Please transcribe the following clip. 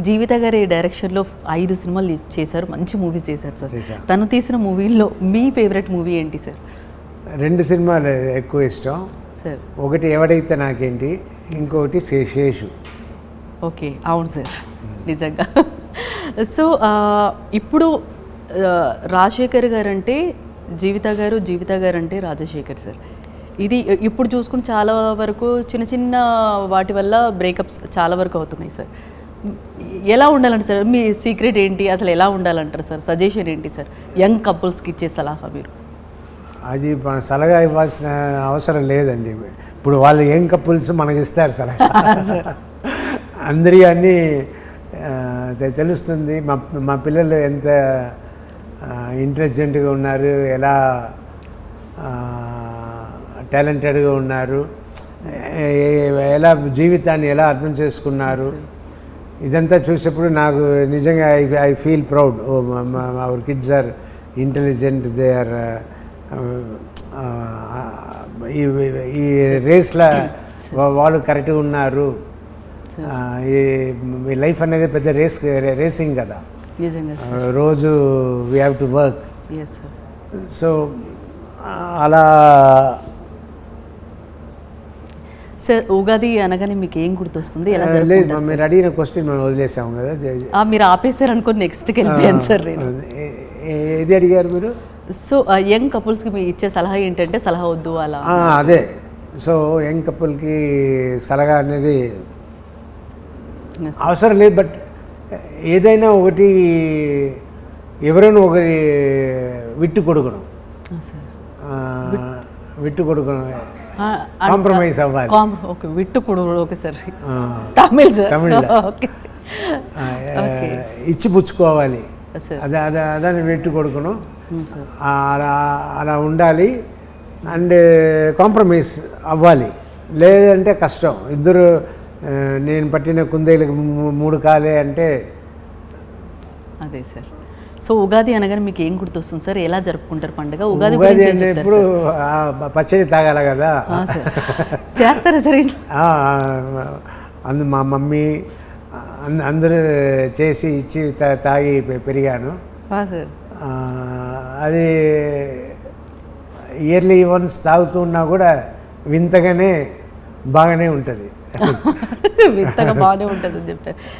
జీవిత గారి డైరెక్షన్లో 5 సినిమాలు చేశారు, మంచి మూవీస్ చేశారు సార్. చేశాను. తను తీసిన మూవీల్లో మీ ఫేవరెట్ మూవీ ఏంటి సార్? 2 సినిమాలు ఎక్కువ ఇష్టం. సార్ ఒకటి ఎవడైతే నాకేంటి, ఇంకొకటి శేషు. ఓకే, అవును సార్, నిజంగా. సో ఇప్పుడు రాజశేఖర్ గారు అంటే జీవిత గారు, జీవిత గారు అంటే రాజశేఖర్ సార్. ఇది ఇప్పుడు చూసుకుని చాలా వరకు చిన్న చిన్న వాటి వల్ల బ్రేకప్స్ చాలా వరకు అవుతున్నాయి సార్. ఎలా ఉండాలంటే సార్, మీ సీక్రెట్ ఏంటి, అసలు ఎలా ఉండాలంటారు సార్? సజెషన్ ఏంటి సార్ యంగ్ కపుల్స్కి ఇచ్చే సలహా మీరు? అది మన సలహా ఇవ్వాల్సిన అవసరం లేదండి. ఇప్పుడు వాళ్ళు ఏం కపుల్స్ మనకి ఇస్తారు సలహా. అందరి అన్నీ తెలుస్తుంది. మా పిల్లలు ఎంత ఇంటెలిజెంట్గా ఉన్నారు, ఎలా టాలెంటెడ్గా ఉన్నారు, ఎలా జీవితాన్ని ఎలా అర్థం చేసుకున్నారు, ఇదంతా చూసేప్పుడు నాకు నిజంగా I feel proud. Our kids are intelligent, they are ఈ రేస్లో వాళ్ళు కరెక్ట్గా ఉన్నారు. ఈ లైఫ్ అనేది పెద్ద రేసింగ్ కదా, రోజు we have to work. So అలా. సార్ ఉగాది అనగానే మీకు ఏం గుర్తొస్తుంది? లేదు, మీరు అడిగిన క్వశ్చన్ మనం వదిలేసాము కదా. మీరు ఆపేశారు అనుకోని నెక్స్ట్కి వెళ్ళిపోయాను సార్ నేను. ఏది అడిగారు మీరు? సో యంగ్ కపుల్స్కి మీరు ఇచ్చే సలహా ఏంటంటే, సలహా వద్దు అలా. అదే, సో యంగ్ కపుల్కి సలహా అనేది అవసరం లేదు. బట్ ఏదైనా ఒకటి, ఎవరైనా ఒకరి విట్టు కొడుకును, కాంప్రమైజ్ అవ్వాలి. ఓకే, విట్టు కొడుకు. ఓకే సార్, తమిళ్ ఓకే, ఇచ్చి పుచ్చుకోవాలి. అదని విట్టు కొడుకును, అలా ఉండాలి. అండ్ కాంప్రమైజ్ అవ్వాలి, లేదంటే కష్టం. ఇద్దరు నేను పట్టిన కుందేలకు 3 కాలే అంటే. అదే సార్. సో ఉగాది అనగానే మీకు ఏం గుర్తొస్తుంది సార్? ఎలా జరుపుకుంటారు పండుగ? ఉగాది అంటే ఇప్పుడు పచ్చడి తాగాల కదా, చేస్తారా సార్? మా మమ్మీ అందరూ చేసి ఇచ్చి తాగి పెరిగాను. అది ఇయర్లీ వన్స్ తాగుతున్నా కూడా వింతగానే బాగానే ఉంటుంది. వింతగా బాగానే ఉంటుంది అని చెప్పారు.